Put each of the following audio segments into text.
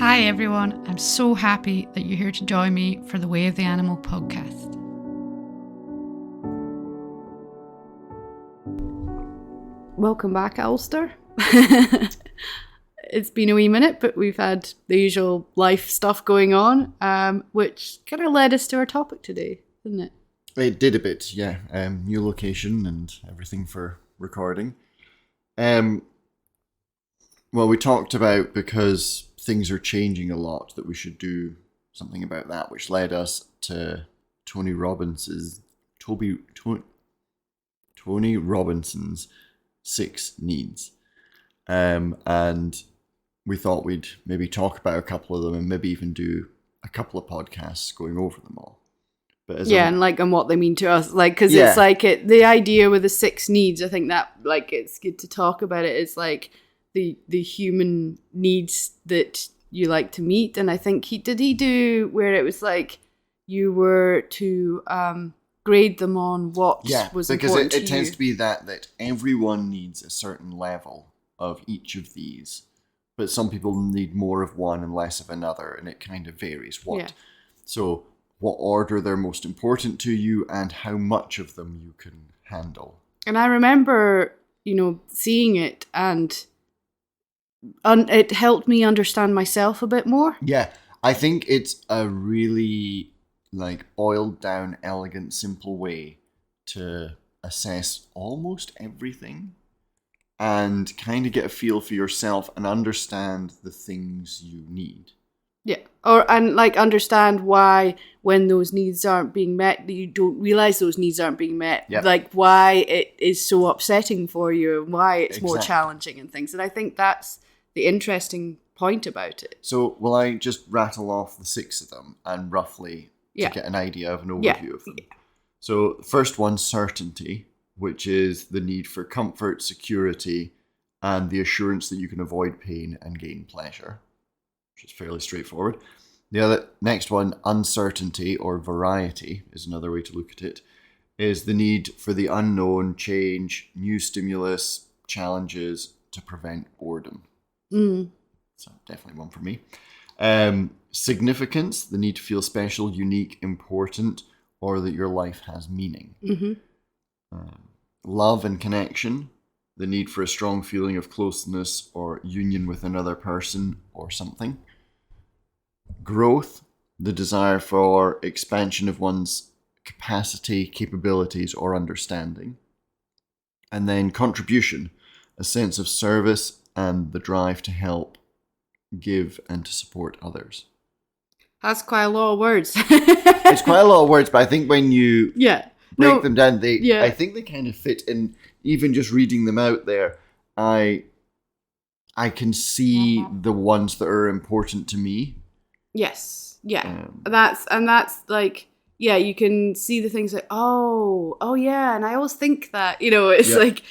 Hi everyone, I'm so happy that you're here to join me for the Way of the Animal podcast. Welcome back, Alastair. It's been a wee minute, but we've had the usual life stuff going on, which kind of led us to our topic today, didn't it? It did a bit, yeah. New location and everything for recording. Well, we talked about because things are changing a lot that we should do something about that, which led us to Tony Robinson's 6 needs. And we thought we'd maybe talk about a couple of them and maybe even do a couple of podcasts going over them all. But and what they mean to us, because it's the idea with the 6 needs. I think that it's good to talk about it. It's like the human needs that you like to meet, and I think he do where it was like you were to grade them on what was important to you. It tends to be that everyone needs a certain level of each of these, but some people need more of one and less of another, and it kind of varies. So what order they're most important to you and how much of them you can handle. And I remember, seeing it, and it helped me understand myself a bit more. Yeah, I think it's a really boiled down, elegant, simple way to assess almost everything and kind of get a feel for yourself and understand the things you need. Yeah, and understand why when those needs aren't being met, you don't realize those needs aren't being met. Yep. Why it is so upsetting for you and why it's more challenging and things. And I think that's the interesting point about it. So will I just rattle off the 6 of them and roughly to get an idea of an overview of them? Yeah. So the first one, certainty, which is the need for comfort, security, and the assurance that you can avoid pain and gain pleasure, which is fairly straightforward. The next one, uncertainty or variety, is another way to look at it, is the need for the unknown, change, new stimulus, challenges to prevent boredom. So definitely one for me. Significance, the need to feel special, unique, important, or that your life has meaning. Mm-hmm. Love and connection, the need for a strong feeling of closeness or union with another person or something. Growth, the desire for expansion of one's capacity, capabilities, or understanding. And then contribution, a sense of service and the drive to help, give, and to support others. That's quite a lot of words. It's quite a lot of words, but I think when you break them down, I think they kind of fit in. Even just reading them out there, I can see the ones that are important to me. Yes, yeah. That's you can see the things like, oh yeah, and I always think that, it's And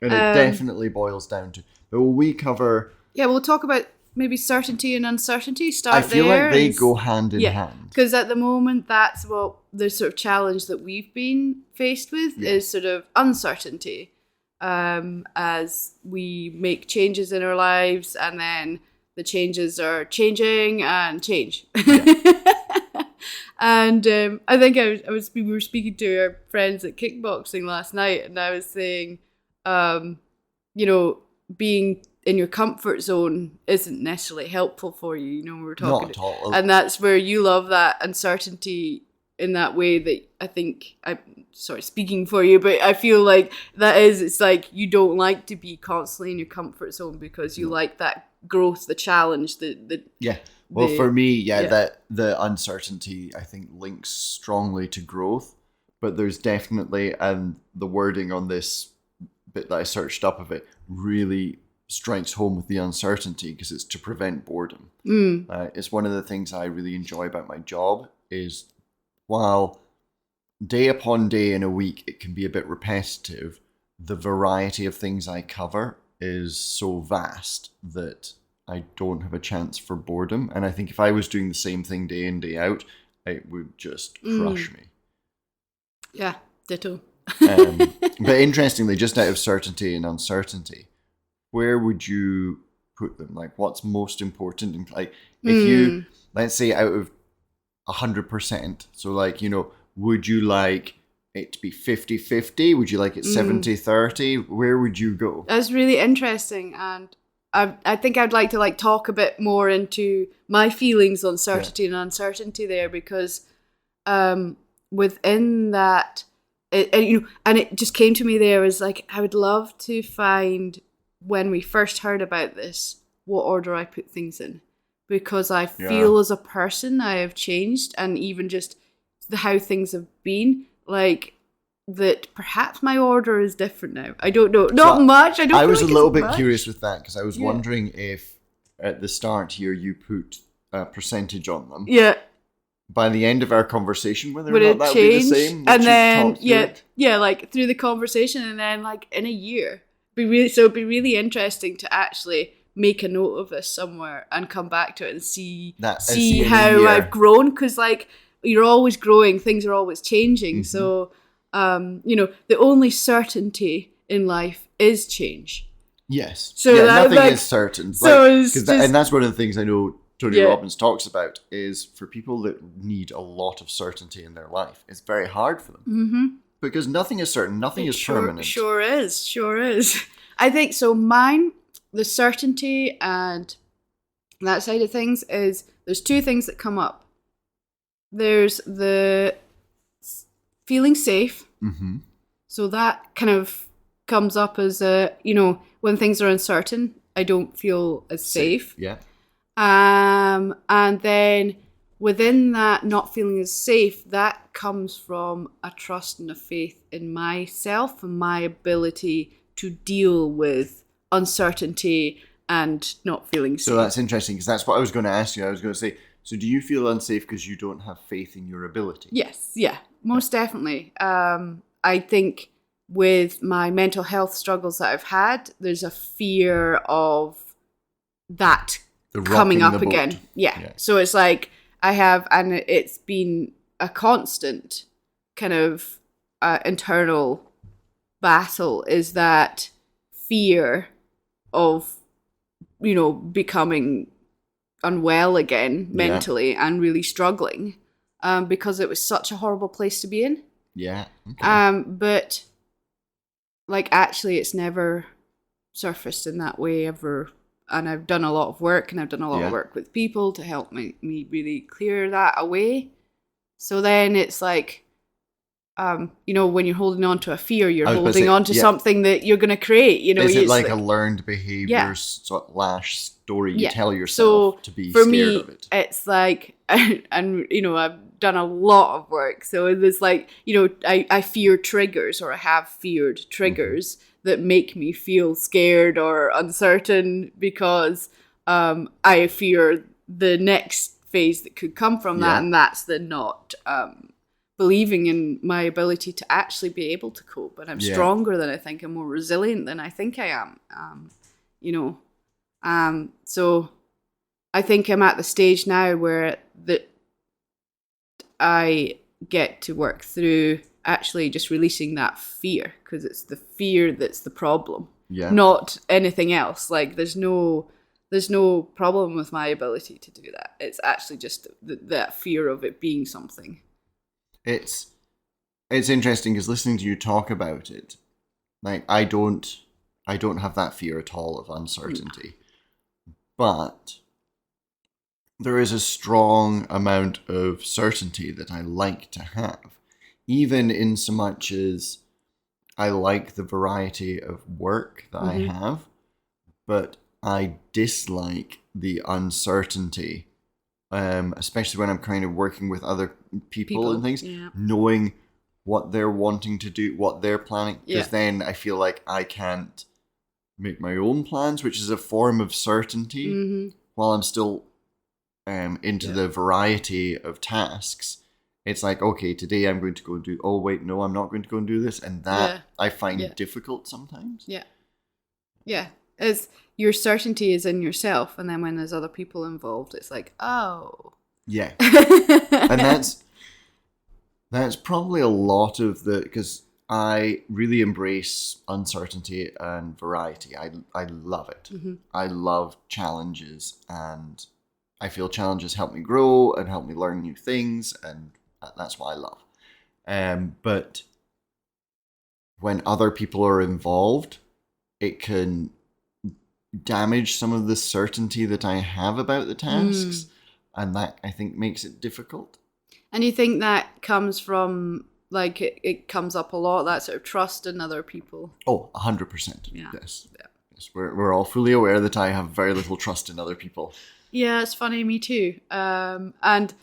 it definitely boils down to, but will we cover... Yeah, we'll talk about maybe certainty and uncertainty. I feel like they go hand in hand. Because at the moment, that's what the sort of challenge that we've been faced with is sort of uncertainty. As we make changes in our lives, and then the changes are changing and change. Yeah. And I think we were speaking to our friends at kickboxing last night, and I was saying, being in your comfort zone isn't necessarily helpful for you. We were talking, not at all. And that's where you love that uncertainty in that way. That I think speaking for you, but I feel like it's like you don't like to be constantly in your comfort zone because you like that growth, the challenge, for me, that the uncertainty I think links strongly to growth, but there's definitely, and the wording on this bit that I searched up of it really strikes home with the uncertainty because it's to prevent boredom. It's one of the things I really enjoy about my job is while day upon day in a week it can be a bit repetitive, the variety of things I cover is so vast that I don't have a chance for boredom. And I think if I was doing the same thing day in, day out, it would just crush me. Yeah, ditto. But interestingly, just out of certainty and uncertainty, where would you put them? Like, what's most important? And like, if you, let's say out of 100%, so like, would you like it to be 50-50? Would you like it 70-30? Where would you go? That's really interesting. And I think I'd like to like talk a bit more into my feelings on certainty and uncertainty there, because within that, and it just came to me there as like, I would love to find, when we first heard about this, what order I put things in, because I feel as a person I have changed, and even just how things have been, like that perhaps my order is different now. I don't know. Not much. I was a little bit curious with that, because I was wondering if at the start here you put a percentage on them. Yeah. By the end of our conversation, whether or not that would be the same. And then, like through the conversation, and then like in a year. It'd be really interesting to actually make a note of this somewhere and come back to it and see how I've grown, because like you're always growing, things are always changing. So the only certainty in life is change. Yes. So nothing is certain. And that's one of the things I know Tony Robbins talks about, is for people that need a lot of certainty in their life, it's very hard for them. Because nothing is certain, nothing is permanent. Sure is. I think so. The certainty and that side of things is, there's two things that come up. There's the feeling safe. So that kind of comes up as when things are uncertain, I don't feel as safe. Yeah. And then within that not feeling as safe, that comes from a trust and a faith in myself and my ability to deal with uncertainty and not feeling safe. So that's interesting, because that's what I was going to ask you. I was going to say, so do you feel unsafe because you don't have faith in your ability? Yes, yeah, most definitely. I think with my mental health struggles that I've had, there's a fear of that coming up again. Yeah. So it's like I have, and it's been a constant kind of internal battle, is that fear of, becoming unwell again mentally and really struggling, because it was such a horrible place to be in. Yeah. Okay. But like actually it's never surfaced in that way ever. And I've done a lot of work, and I've done a lot of work with people to help me really clear that away. So then it's like, when you're holding on to a fear, you're holding on to something that you're going to create. Is it like a learned behaviour / story you tell yourself to be scared of it? It's like, and I've done a lot of work. So it's like, I fear triggers, or I have feared triggers that make me feel scared or uncertain, because I fear the next phase that could come from that, and that's the not believing in my ability to actually be able to cope. And I'm stronger than I think, I'm more resilient than I think I am, so I think I'm at the stage now where that I get to work through actually just releasing that fear, because it's the fear that's the problem, not anything else. Like there's no problem with my ability to do that. It's actually just that fear of it being something. It's interesting, because listening to you talk about it, like I don't have that fear at all of uncertainty, but there is a strong amount of certainty that I like to have. Even in so much as I like the variety of work that I have, but I dislike the uncertainty, especially when I'm kind of working with other people and things, knowing what they're wanting to do, what they're planning, because then I feel like I can't make my own plans, which is a form of certainty, while I'm still into the variety of tasks. It's like, okay, today I'm going to go and do, oh wait, no, I'm not going to go and do this. And that I find difficult sometimes. Yeah. Yeah. It's, your certainty is in yourself. And then when there's other people involved, it's like, oh. Yeah. And that's probably a lot of because I really embrace uncertainty and variety. I love it. Mm-hmm. I love challenges, and I feel challenges help me grow and help me learn new things, and that's what I love. But when other people are involved, it can damage some of the certainty that I have about the tasks, and that, I think, makes it difficult. And you think that comes from, like, it comes up a lot, that sort of trust in other people? Oh, 100%. Yeah. Yes. Yeah. Yes. We're all fully aware that I have very little trust in other people. Yeah, it's funny, me too. And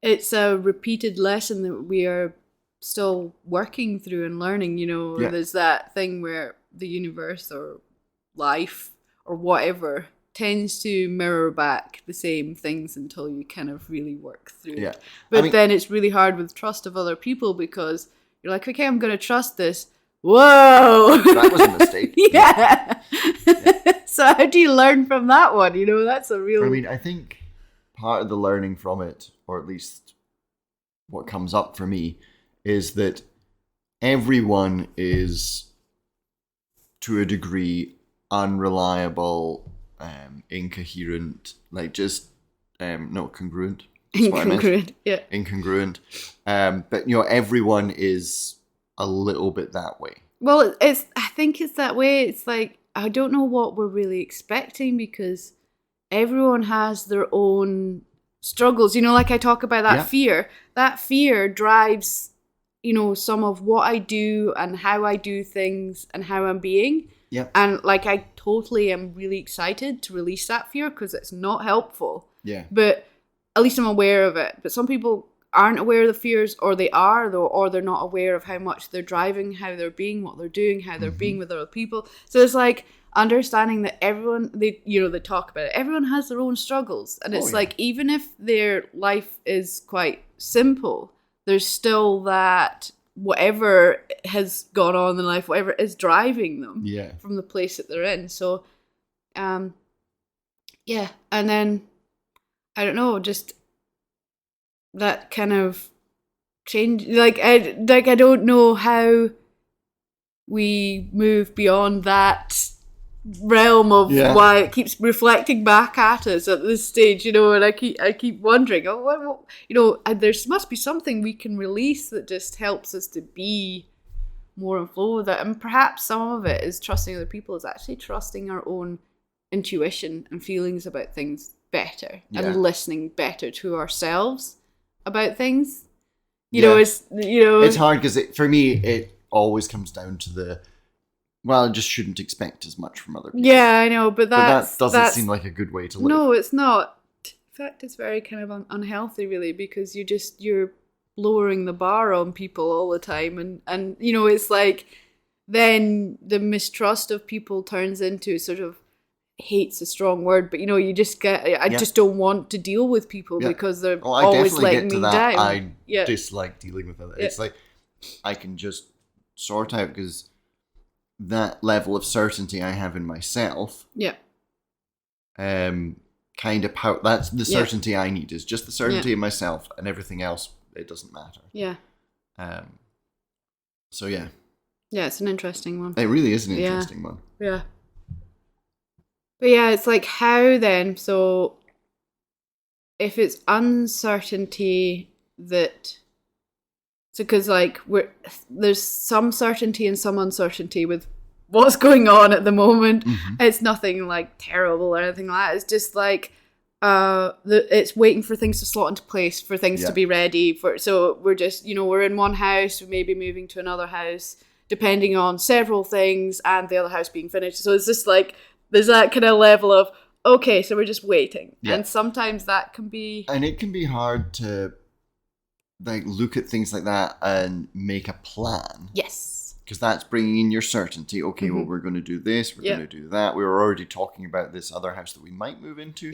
it's a repeated lesson that we are still working through and learning, you know. Yeah. There's that thing where the universe or life or whatever tends to mirror back the same things until you kind of really work through it. But then it's really hard with trust of other people, because you're like, okay, I'm going to trust this. Whoa! That was a mistake. Yeah. So how do you learn from that one? You know, that's a real... I mean, I think part of the learning from it, or at least what comes up for me, is that everyone is, to a degree, unreliable, incoherent, like just not congruent. Incongruent, yeah. Incongruent. But, you know, everyone is a little bit that way. Well, I think it's that way. It's like, I don't know what we're really expecting, because everyone has their own struggles. You know, like I talk about that fear. That fear drives, you know, some of what I do and how I do things and how I'm being. Yeah. And like, I totally am really excited to release that fear, because it's not helpful. Yeah. But at least I'm aware of it. But some people aren't aware of the fears, or they are, though, or they're not aware of how much they're driving, how they're being, what they're doing, how they're being with other people. So it's like understanding that everyone, they talk about it. Everyone has their own struggles. And it's like, even if their life is quite simple, there's still that whatever has gone on in life, whatever is driving them from the place that they're in. So, yeah. And then, I don't know, just that kind of change. Like I don't know how we move beyond that realm of why it keeps reflecting back at us at this stage, you know. And I keep wondering, what, you know, there must be something we can release that just helps us to be more in flow with it. And perhaps some of it is trusting other people, is actually trusting our own intuition and feelings about things better, and listening better to ourselves about things. You know, it's hard, because for me it always comes down to I just shouldn't expect as much from other people. Yeah, I know, but that doesn't seem like a good way to live. No, it's not. In fact, it's very kind of unhealthy, really, because you're lowering the bar on people all the time, and you know, it's like then the mistrust of people turns into sort of, hate's a strong word, but you know, you just get, I just don't want to deal with people because they're always letting me down. I dislike dealing with others. It's like, I can just sort out, because that level of certainty I have in myself, kind of that's the certainty I need, is just the certainty in myself, and everything else, it doesn't matter. So it's an interesting one. It really is an interesting one. But yeah, it's like, how then, so if it's uncertainty because like there's some certainty and some uncertainty with what's going on at the moment. It's nothing like terrible or anything like that. It's just like it's waiting for things to slot into place, for things to be ready for. So we're just, you know, we're in one house, we may be moving to another house, depending on several things, and the other house being finished. So it's just like, there's that kind of level of, okay, so we're just waiting. And sometimes that can be... And it can be hard to like look at things like that and make a plan. Yes. Because that's bringing in your certainty. Okay, well, we're going to do this, we're going to do that. We were already talking about this other house that we might move into,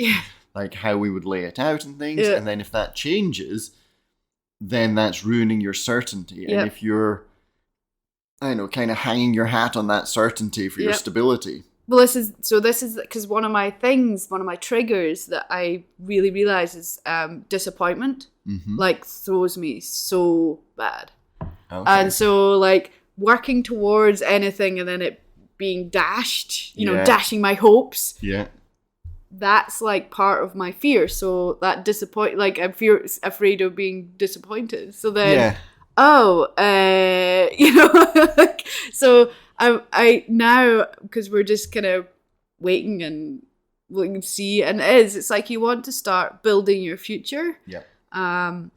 like how we would lay it out and things. And then if that changes, then that's ruining your certainty. And if you're, I don't know, kind of hanging your hat on that certainty for your stability... Well, this is because one of my triggers that I really realize is disappointment, like throws me so bad. Okay. And so like working towards anything and then it being dashed, dashing my hopes. Yeah. That's like part of my fear. So that I'm afraid of being disappointed. So then, so I now, because we're just kind of waiting and looking to see, and it's like you want to start building your future. Yeah. And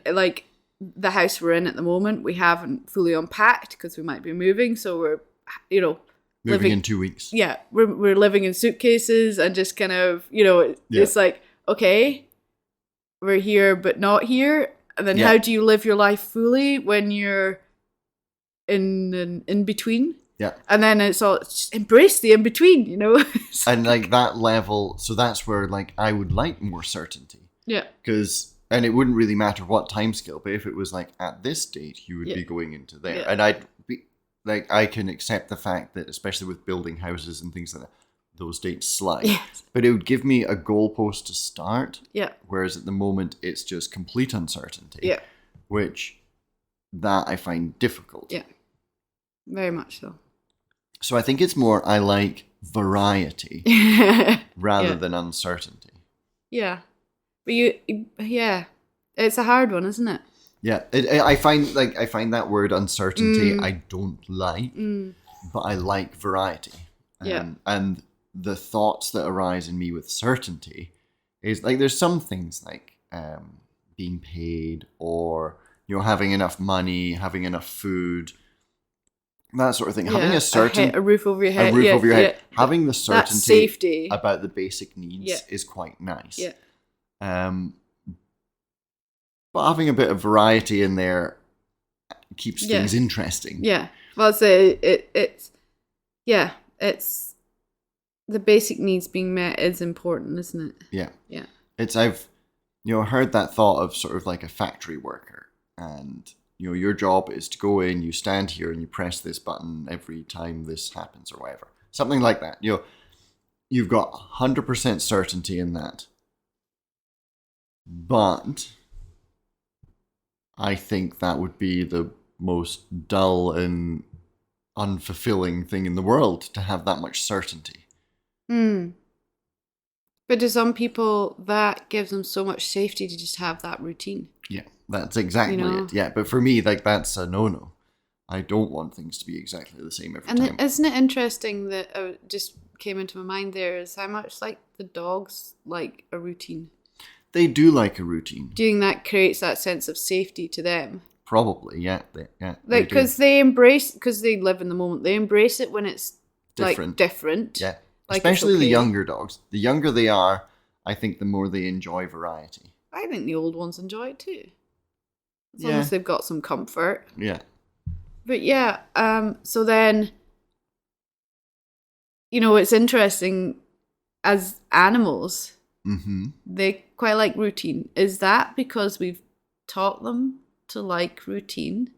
like the house we're in at the moment, we haven't fully unpacked because we might be moving. So we're, moving in 2 weeks. Yeah, we're living in suitcases and just kind of, it's like, okay, we're here but not here. And then how do you live your life fully when you're in between? Yeah. And then it's just embrace the in between, And like that level, so that's where like I would like more certainty. Yeah. And it wouldn't really matter what timescale, but if it was like at this date, you would be going into there. Yeah. And I'd be like, I can accept the fact that, especially with building houses and things like that, those dates slide. Yes. But it would give me a goalpost to start. Yeah. Whereas at the moment, it's just complete uncertainty. Yeah. Which that I find difficult. Yeah. Very much so. So I think it's more, I like variety rather than uncertainty. Yeah. But it's a hard one, isn't it? Yeah, I find that word uncertainty I don't like, but I like variety. And the thoughts that arise in me with certainty is like there's some things like being paid or having enough money, having enough food, that sort of thing. Having a roof over your head, having the certainty safety about the basic needs is quite nice. Yeah. But having a bit of variety in there keeps things interesting. Yeah. Well, it's the basic needs being met is important, isn't it? Yeah. Yeah. I've heard that thought of sort of like a factory worker, and your job is to go in, you stand here and you press this button every time this happens or whatever. Something like that. You've got 100% certainty in that. But I think that would be the most dull and unfulfilling thing in the world to have that much certainty. But to some people, that gives them so much safety to just have that routine. Yeah, that's exactly it. Yeah, but for me, like that's a no-no. I don't want things to be exactly the same every time. And isn't it interesting that just came into my mind there is how much like the dogs like a routine. They do like a routine. Doing that creates that sense of safety to them. Probably, yeah. Like, because because they live in the moment, they embrace it when it's different. Yeah, like especially the younger dogs. The younger they are, I think the more they enjoy variety. I think the old ones enjoy it too. As long as they've got some comfort. Yeah. But so then, it's interesting as animals. Mm-hmm. They quite like routine. Is that because we've taught them to like routine?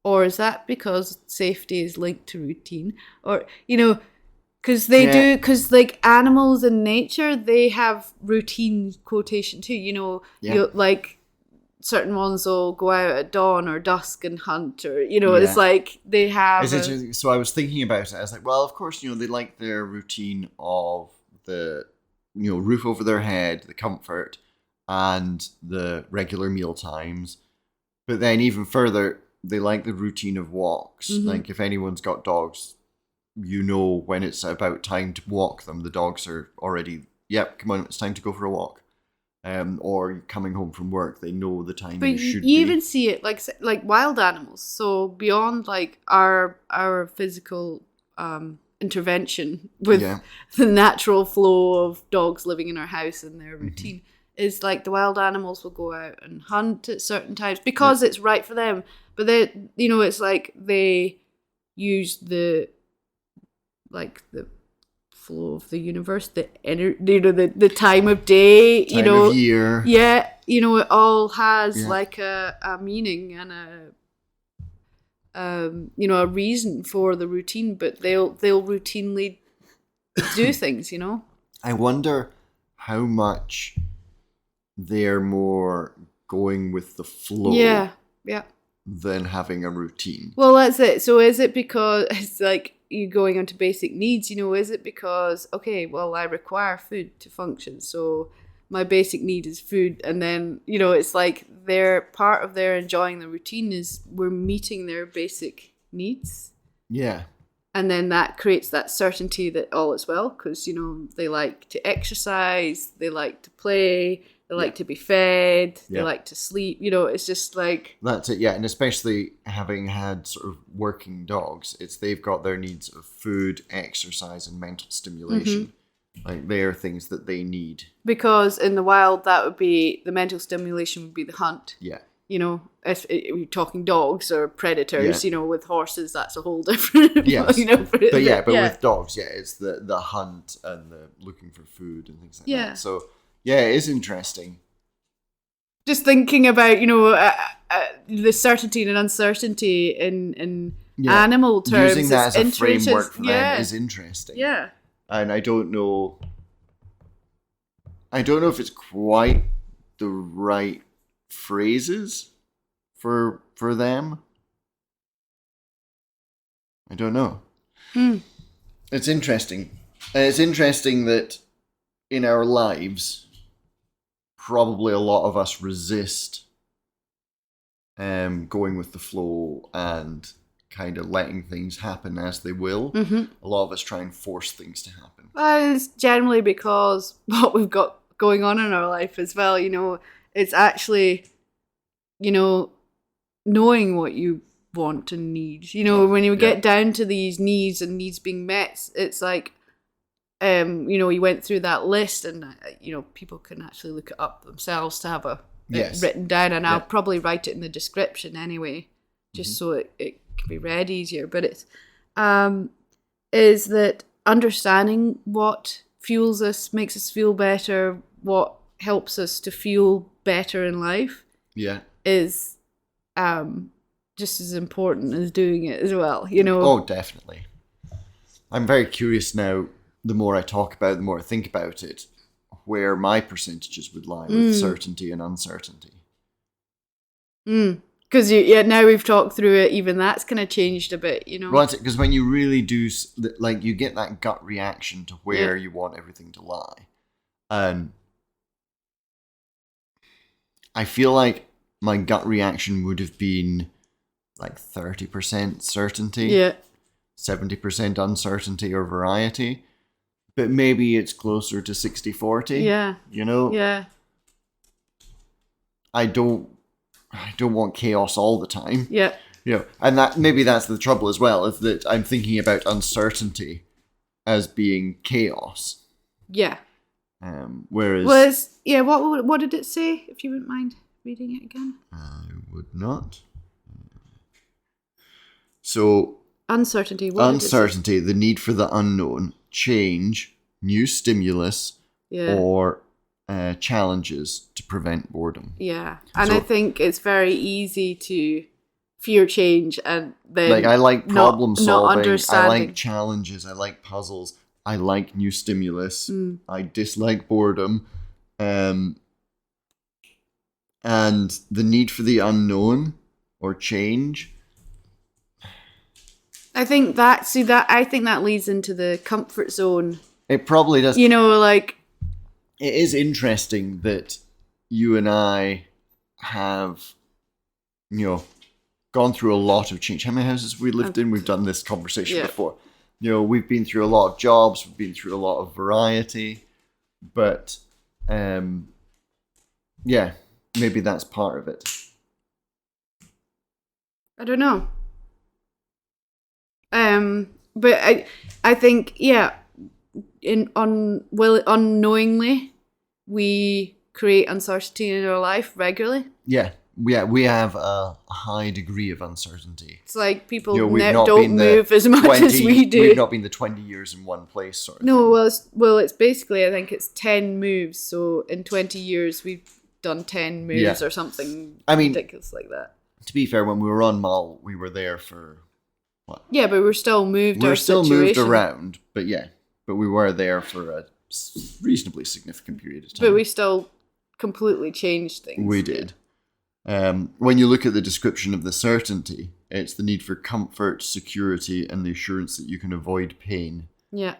Or is that because safety is linked to routine? Or, because they do, because like animals in nature, they have routine quotation too. You like certain ones will go out at dawn or dusk and hunt, or, it's like they have. So I was thinking about it. I was like, well, of course, they like their routine of the roof over their head, the comfort, and the regular meal times. But then even further, they like the routine of walks. Mm-hmm. Like if anyone's got dogs, when it's about time to walk them, the dogs are already, come on, it's time to go for a walk. Or coming home from work, they know the time but you should be. You even see it like wild animals. So beyond like our physical intervention with the natural flow of dogs living in our house and their routine is like the wild animals will go out and hunt at certain times because it's right for them. But they, it's like they use the flow of the universe, the time of day, time of year. Yeah, it all has like a meaning and a reason for the routine, but they'll routinely do things, I wonder how much they're more going with the flow. Yeah. than having a routine. Well, that's it. So is it because it's like you going onto basic needs, is it because, okay, well, I require food to function, so my basic need is food, and then, it's like they're part of their enjoying the routine is we're meeting their basic needs. Yeah. And then that creates that certainty that all is well, because, they like to exercise, they like to play, they like to be fed, they like to sleep, it's just like... That's it, yeah. And especially having had sort of working dogs, they've got their needs of food, exercise, and mental stimulation. Like, they are things that they need. Because in the wild, that would be, the mental stimulation would be the hunt. Yeah. If you're talking dogs or predators, with horses, that's a whole different... Yes. But with dogs, it's the hunt and the looking for food and things like that. So, yeah, it is interesting. Just thinking about, the certainty and uncertainty in animal terms. Using that as a framework for them is interesting. Yeah. And I don't know if it's quite the right phrases for them. I don't know. It's interesting. And it's interesting that in our lives, probably a lot of us resist going with the flow and kind of letting things happen as they will. A lot of us try and force things to happen. Well, it's generally because what we've got going on in our life as well, it's actually, knowing what you want and need. When you get down to these needs and needs being met, it's like, you went through that list and, people can actually look it up themselves to have it written down, and I'll probably write it in the description anyway, just so it can be read easier. But it's, is that understanding what fuels us, makes us feel better, what helps us to feel better in life is just as important as doing it as well, Oh, definitely. I'm very curious now, the more I talk about it, the more I think about it, where my percentages would lie with certainty and uncertainty. Because now we've talked through it, even that's kind of changed a bit, Right, because when you really do, like, you get that gut reaction to where you want everything to lie. And I feel like my gut reaction would have been like 30% certainty, 70% uncertainty or variety. But maybe it's closer to 60-40. Yeah. Yeah. I don't want chaos all the time. Yeah. And that's the trouble as well, is that I'm thinking about uncertainty as being chaos. Yeah. Whereas what did it say? If you wouldn't mind reading it again. I would not. So uncertainty. Uncertainty, the need for the unknown, change, new stimulus, or challenges to prevent boredom. Yeah, and I think it's very easy to fear change and then like I like problem solving. Not understanding. I like challenges. I like puzzles. I like new stimulus. I dislike boredom. And the need for the unknown or change. I think that leads into the comfort zone. It probably does. Like, it is interesting that you and I have, gone through a lot of change. How many houses we lived in? We've done this conversation before. We've been through a lot of jobs. We've been through a lot of variety. But, maybe that's part of it. I don't know. But I think, unknowingly, we create uncertainty in our life regularly. Yeah, we have a high degree of uncertainty. It's like people don't move as much as we do. We've not been the 20 years in one place sort of thing. Well, it's basically, I think it's 10 moves. So in 20 years, we've done 10 moves or something ridiculous like that. To be fair, when we were on Mull, we were there for what? Yeah, but we're still moved. We're still moved around, but we were there for a reasonably significant period of time. But we still completely changed things. We did. When you look at the description of the certainty, it's the need for comfort, security, and the assurance that you can avoid pain. Yeah.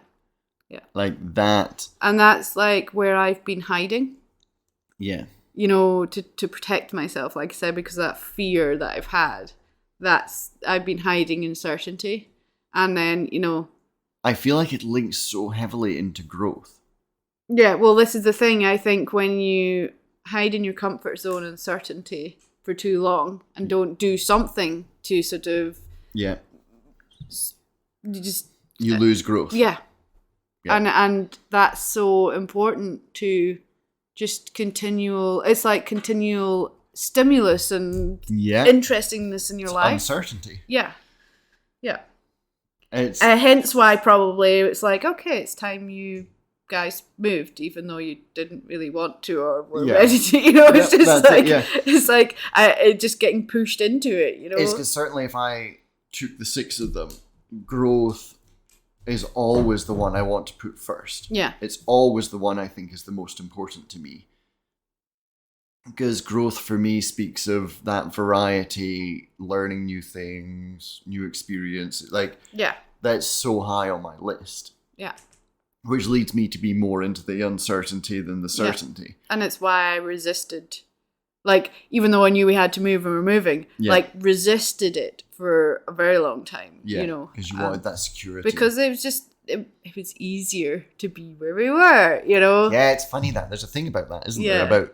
Like that. And that's like where I've been hiding. Yeah. You know, to protect myself, like I said, because of that fear that I've had. I've been hiding in certainty. And then, you know, I feel like it links so heavily into growth. Yeah, well, this is the thing. I think when you hide in your comfort zone and certainty for too long and don't do something to sort of... Yeah. You lose growth. Yeah. And that's so important to just continual... It's like continual stimulus and interestingness in your life. Uncertainty. Yeah. It's hence why probably it's like, okay, it's time you guys moved, even though you didn't really want to or were ready to. You know, it's just like it's like just getting pushed into it. You know, it's because certainly if I took the 6 of them, growth is always the one I want to put first. Yeah, it's always the one I think is the most important to me. Because growth for me speaks of that variety, learning new things, new experiences. Like, that's so high on my list. Yeah. Which leads me to be more into the uncertainty than the certainty. Yeah. And it's why I resisted. Like, even though I knew we had to move and we're moving, like, resisted it for a very long time. Yeah, you know, because you wanted that security. Because it was just... It was easier to be where we were, you know? Yeah, it's funny that. There's a thing about that, isn't there? About...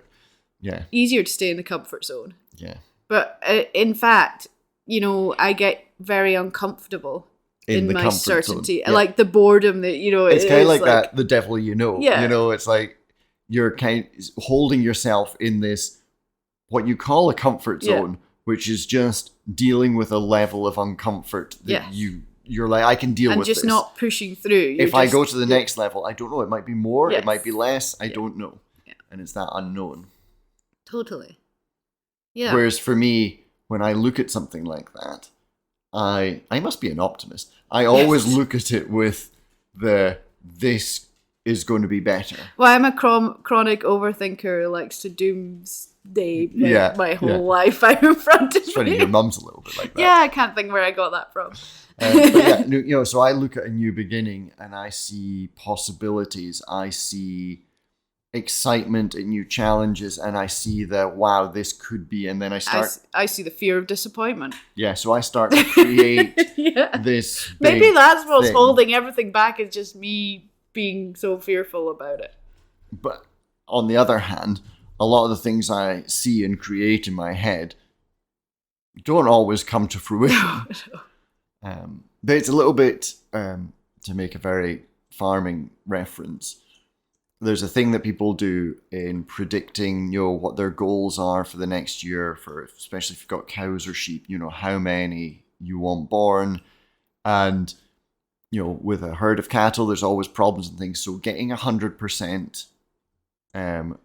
Yeah. Easier to stay in the comfort zone. Yeah. But in fact, you know, I get very uncomfortable in my certainty. Yeah. Like the boredom that, you know, it's kind of like that, the devil you know. Yeah. You know, it's like you're kind of holding yourself in this, what you call a comfort zone, which is just dealing with a level of uncomfort that you're like, I can deal with this. And just not pushing through. If I go to the next level, I don't know. It might be more. It might be less. I don't know. Yeah. And it's that unknown. Totally. Yeah. Whereas for me, when I look at something like that, I must be an optimist. I always look at it with this is going to be better. Well, I'm a chronic overthinker who likes to doomsday my whole life out in front of it's funny, me. your mum's a little bit like that. Yeah, I can't think where I got that from. But you know, so I look at a new beginning and I see possibilities. I see excitement and new challenges, and I see that, wow, this could be, and then I see the fear of disappointment. Yeah, so I start to create this maybe that's what's holding everything back, is just me being so fearful about it. But on the other hand, a lot of the things I see and create in my head don't always come to fruition. No. But it's a little bit, to make a very farming reference, there's a thing that people do in predicting, you know, what their goals are for the next year, for especially if you've got cows or sheep, you know, how many you want born. And, you know, with a herd of cattle, there's always problems and things. So getting 100%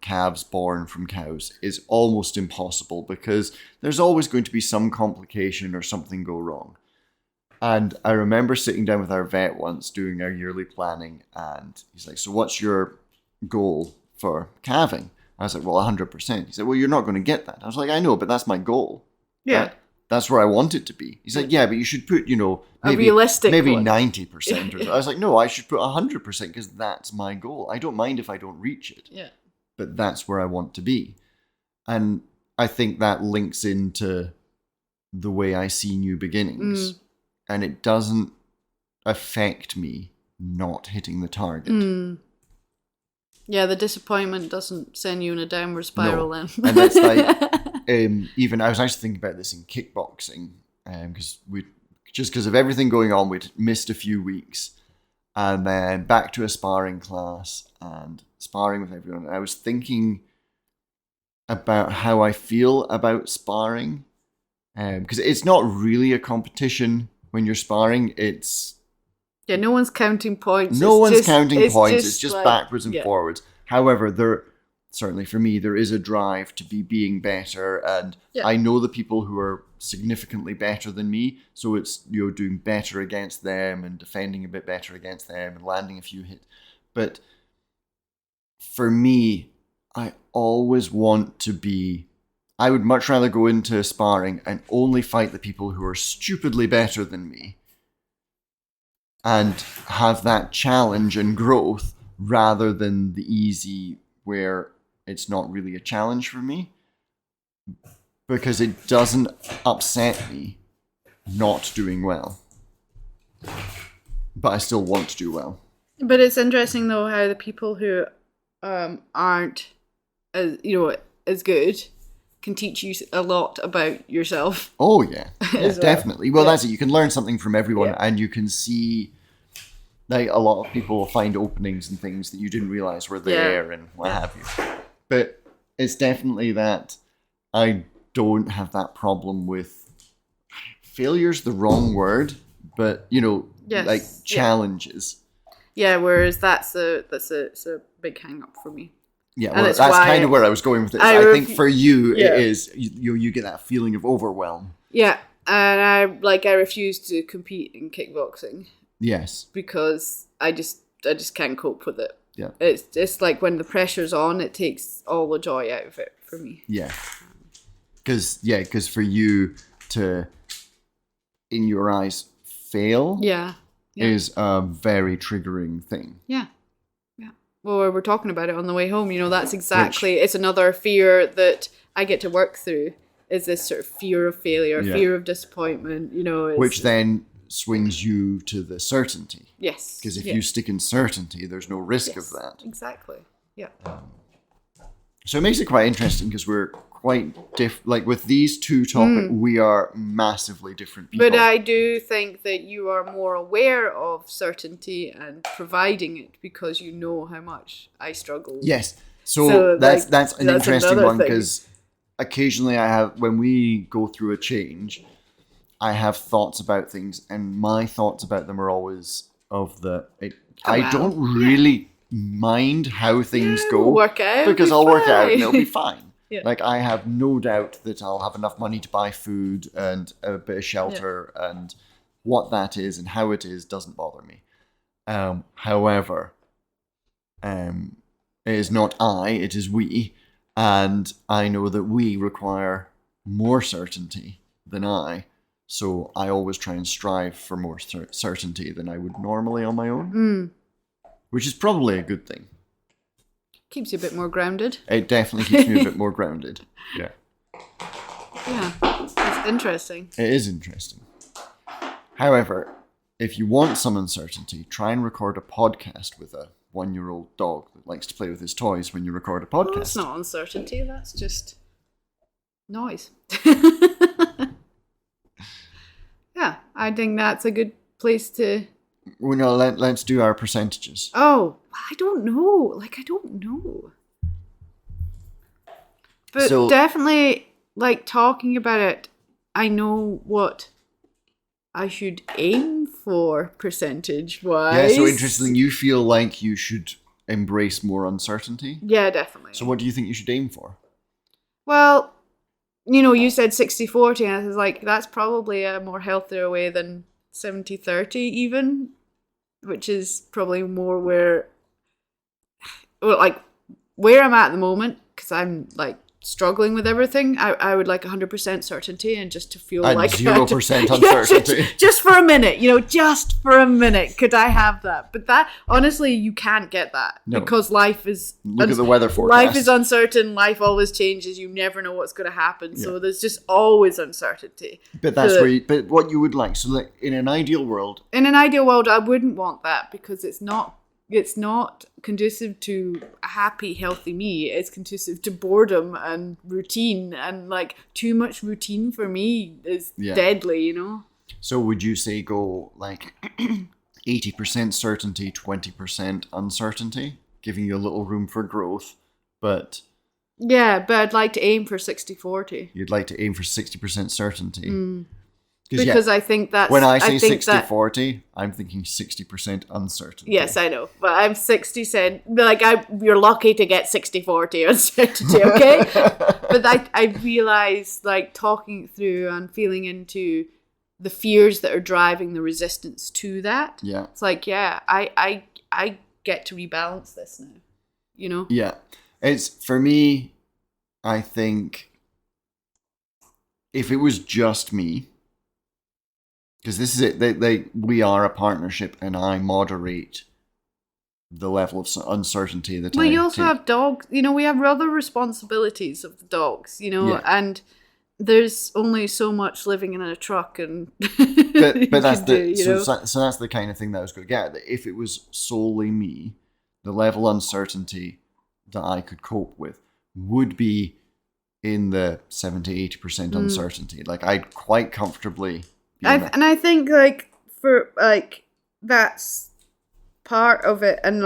calves born from cows is almost impossible, because there's always going to be some complication or something go wrong. And I remember sitting down with our vet once doing our yearly planning, and he's like, so what's your goal for calving? I was like, well, 100%. He said, well, you're not going to get that. I was like, I know, but that's my goal. Yeah. That's where I want it to be. He's like, yeah, but you should put, you know, maybe 90%. I was like, no, I should put 100% because that's my goal. I don't mind if I don't reach it. Yeah. But that's where I want to be. And I think that links into the way I see new beginnings. And it doesn't affect me not hitting the target. Yeah, the disappointment doesn't send you in a downward spiral then. And that's like, even I was actually thinking about this in kickboxing, because of everything going on, we'd missed a few weeks, and then back to a sparring class and sparring with everyone. And I was thinking about how I feel about sparring, because it's not really a competition when you're sparring. It's no one's counting points. It's just like, backwards and forwards. However, certainly for me, there is a drive to be being better, and I know the people who are significantly better than me, so it's, you know, doing better against them and defending a bit better against them and landing a few hits. But for me, I always want to be I would much rather go into sparring and only fight the people who are stupidly better than me and have that challenge and growth rather than the easy where it's not really a challenge for me, because it doesn't upset me not doing well. But I still want to do well. But it's interesting though how the people who aren't as good can teach you a lot about yourself. Oh yeah, definitely. Well, that's it. You can learn something from everyone, Yeah. and you can see, like, a lot of people will find openings and things that you didn't realize were there, and what have you. But it's definitely that I don't have that problem with failure's the wrong word, but like challenges. Yeah, whereas that's a big hang up for me. Yeah, well, that's kind of where I was going with it. I think for you, it is you get that feeling of overwhelm. Yeah, and I refuse to compete in kickboxing. Yes, because I just can't cope with it. Yeah, it's like when the pressure's on, it takes all the joy out of it for me. Yeah, because for you to, in your eyes, fail. Is a very triggering thing. Yeah. Well, we're talking about it on the way home. That's exactly, it's another fear that I get to work through, is this sort of fear of failure, fear of disappointment, which then swings you to the certainty. Yes. Because if you stick in certainty, there's no risk of that. Exactly. Yeah. So it makes it quite interesting because we're quite different. Like with these two topics, we are massively different people. But I do think that you are more aware of certainty and providing it because you know how much I struggle. Yes. So that's an interesting one because occasionally when we go through a change, I have thoughts about things, and my thoughts about them are always I don't really mind how things go. Work out. Because I'll work out and it'll be fine. Yeah. Like, I have no doubt that I'll have enough money to buy food and a bit of shelter, and what that is and how it is doesn't bother me. However, it is not I, it is we, and I know that we require more certainty than I, so I always try and strive for more certainty than I would normally on my own, which is probably a good thing. Keeps you a bit more grounded. It definitely keeps me a bit more grounded. Yeah. Yeah, it's interesting. It is interesting. However, if you want some uncertainty, try and record a podcast with a 1-year-old dog that likes to play with his toys when you record a podcast. Well, that's not uncertainty, that's just noise. Yeah, I think that's a good place to... Well, no, let's do our percentages. Oh, I don't know. I don't know. But definitely, talking about it, I know what I should aim for percentage-wise. Yeah, so interesting. You feel like you should embrace more uncertainty? Yeah, definitely. So what do you think you should aim for? Well, you said 60-40, and I was like, that's probably a more healthier way than 70-30 even, which is probably more where I'm at the moment, because I'm struggling with everything. I would like 100% certainty, and just to feel like 0% uncertainty. Just for a minute, just for a minute, could I have that? But that, honestly, you can't get that. No. Because life is... Look at the weather forecast. Life is uncertain. Life always changes. You never know what's going to happen. Yeah. So there's just always uncertainty. But that's but what you would like. So in an ideal world... In an ideal world, I wouldn't want that, because it's not conducive to a happy, healthy me. It's conducive to boredom and routine, and too much routine for me is deadly, So would you say go 80% certainty, 20% uncertainty, giving you a little room for growth, but... Yeah, but I'd like to aim for 60-40. You'd like to aim for 60% certainty. Because I think that's... When I say 60-40, I'm thinking 60% uncertainty. Yes, I know. But I'm 60%... you're lucky to get 60-40 uncertainty, okay? But I realise, talking through and feeling into the fears that are driving the resistance to that. Yeah. It's I get to rebalance this now, Yeah. It's, for me, I think if it was just me, because this is it, we are a partnership and I moderate the level of uncertainty that well, I you also take. have dogs. We have other responsibilities of the dogs, Yeah. and there's only so much living in a truck, and but that's so that's the kind of thing that I was going to get. That if it was solely me, the level of uncertainty that I could cope with would be in the 70-80% uncertainty. Like I'd quite comfortably. And I think for that's part of it, and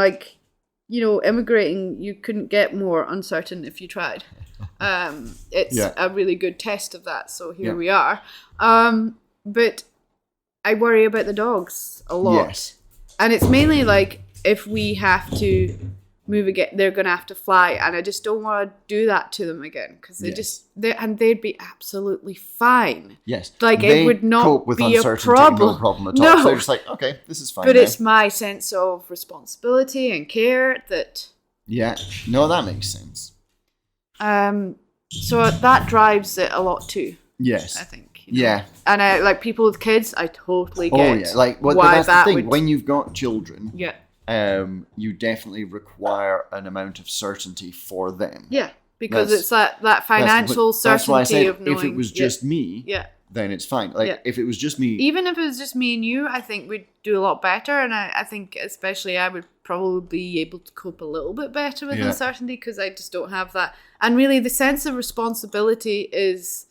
immigrating, you couldn't get more uncertain if you tried. It's a really good test of that. So here we are. But I worry about the dogs a lot. Yes. And it's mainly if we have to move again, they're going to have to fly. And I just don't want to do that to them again. Because they'd be absolutely fine. Yes. It would not cope with be a problem. No problem at all. No. So they're just okay, this is fine. But it's my sense of responsibility and care that... Yeah. No, that makes sense. So that drives it a lot too. Yes. I think. Yeah. And I people with kids, I totally get. Oh yeah, why that's that the thing. When you've got children, you definitely require an amount of certainty for them. Yeah, because it's that financial certainty that's why I said, of knowing. if it was just me, then it's fine. If it was just me, even if it was just me and you, I think we'd do a lot better. And I think especially I would probably be able to cope a little bit better with uncertainty because I just don't have that. And really, the sense of responsibility is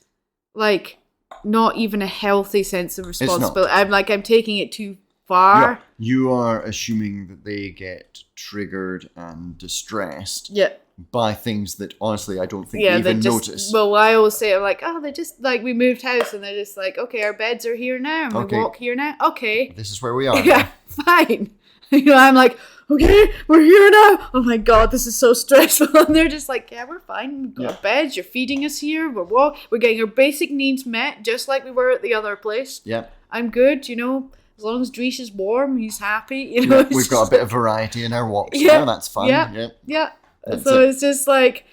not even a healthy sense of responsibility. I'm taking it too far. Yeah. You are assuming that they get triggered and distressed by things that honestly I don't think they even notice. Well, I always say they just we moved house and they're just okay, our beds are here now and we walk here now. Okay. This is where we are. Yeah, fine. I'm okay, we're here now. Oh my God, this is so stressful. And they're just yeah, we're fine. We've got our beds. You're feeding us here. We're getting our basic needs met, just like we were at the other place. Yeah. I'm good. As long as Drees is warm, he's happy. We've got a bit of variety in our walks now. That's fun. Yeah. So it's just God,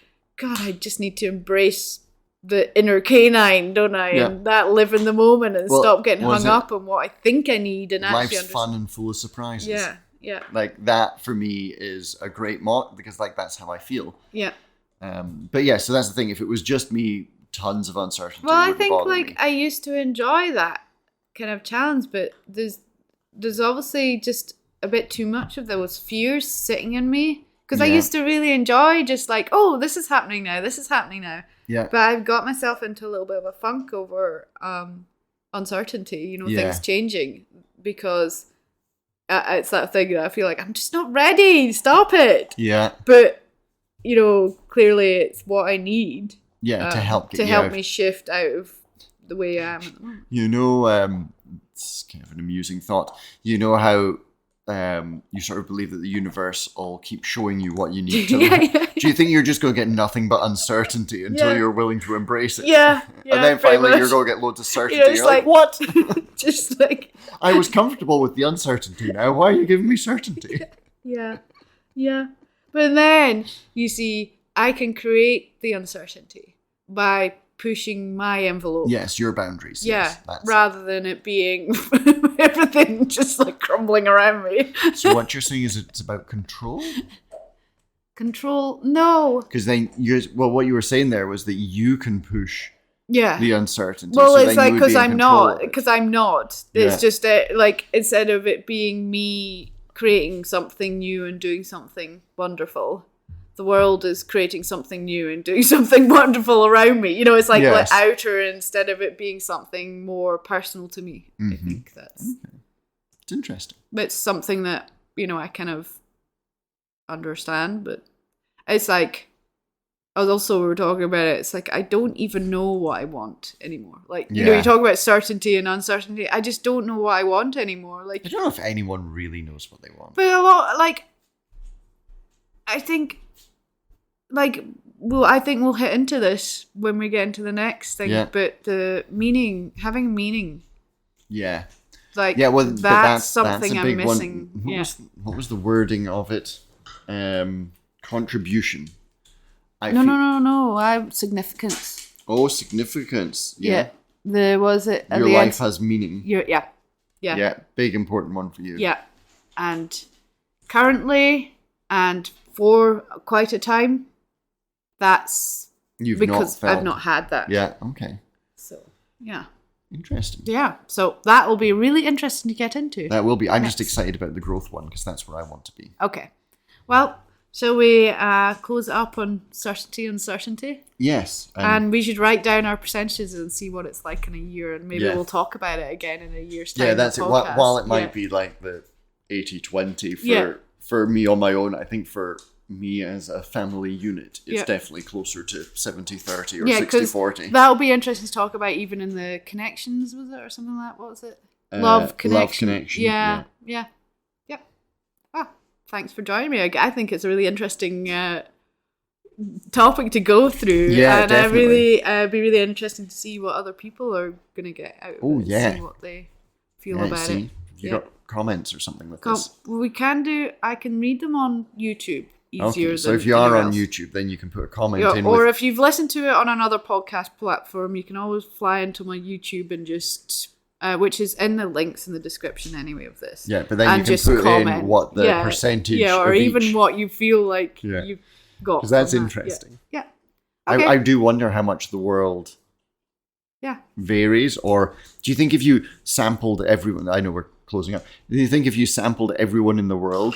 I just need to embrace the inner canine, don't I? Yeah. And that live in the moment and stop getting hung up on what I think I need and actually life's fun and full of surprises. Yeah. Yeah. That for me is a great motto because that's how I feel. Yeah. But so that's the thing. If it was just me, tons of uncertainty. Well, I think I used to enjoy that kind of challenge, but there's obviously just a bit too much of those fears sitting in me because I used to really enjoy just this is happening now. This is happening now. Yeah. But I've got myself into a little bit of a funk over uncertainty. Things changing because. It's that thing that I feel I'm just not ready. Stop it. Yeah. But clearly it's what I need. Yeah, to help me shift out of the way I am at the moment. It's kind of an amusing thought. How you sort of believe that the universe will keep showing you what you need to learn. Do you think you're just going to get nothing but uncertainty until you're willing to embrace it? Yeah. And then finally you're going to get loads of certainty. You're what? Just I was comfortable with the uncertainty now. Why are you giving me certainty? Yeah. But then, you see, I can create the uncertainty by pushing my envelope. Yes, your boundaries. Yeah, yes, rather than it being everything just crumbling around me. So what you're saying is it's about control? Control? No. Because then, what you were saying there was that you can push the uncertainty. Well, so it's because I'm not. It's just instead of it being me creating something new and doing something wonderful, the world is creating something new and doing something wonderful around me. It's outer instead of it being something more personal to me. Mm-hmm. I think that's... Okay. It's interesting. But it's something that, I kind of understand, but it's also we were talking about it, it's I don't even know what I want anymore. You talk about certainty and uncertainty. I just don't know what I want anymore. I don't know if anyone really knows what they want. But a lot, I think... I think we'll hit into this when we get into the next thing. Yeah. But the meaning, having meaning. Yeah. That's something I'm missing. What was the wording of it? Contribution. No. Significance. Oh, significance. Yeah. Your life has meaning. Yeah. Big important one for you. Yeah. And currently, and for quite a time, that's because I've not had that. Yeah, okay. So, yeah. Interesting. Yeah, so that will be really interesting to get into. That will be. I'm just excited about the growth one because that's where I want to be. Okay. Well, shall we close it up on certainty and uncertainty? Yes. And we should write down our percentages and see what it's like in a year, and maybe we'll talk about it again in a year's time. Yeah, that's it. While it might be like the 80-20 for me on my own, I think for me as a family unit, it's definitely closer to 70-30 or 60-40. That'll be interesting to talk about even in the connections, was it, or something like that? What was it? Love connection. Yeah. Ah, thanks for joining me. I think it's a really interesting topic to go through. Yeah, and definitely. It'd be really interesting to see what other people are going to get out of it. See what they feel about it. Have you got comments or something with this? I can read them on YouTube. Okay, so if you are on YouTube, then you can put a comment in. Or if you've listened to it on another podcast platform, you can always fly into my YouTube and just, which is in the links in the description anyway of this. Yeah, but then you can put in what the percentage or of even each. what you feel like you've got. Because that's interesting. Yeah. Okay. I do wonder how much the world varies. Or do you think if you sampled everyone, I know we're closing up, do you think if you sampled everyone in the world,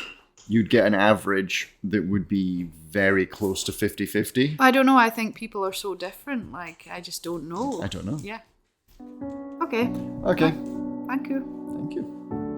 you'd get an average that would be very close to 50-50? I don't know. I think people are so different. Like, I just don't know. I don't know. Yeah. Okay. Okay. Thank you. Thank you.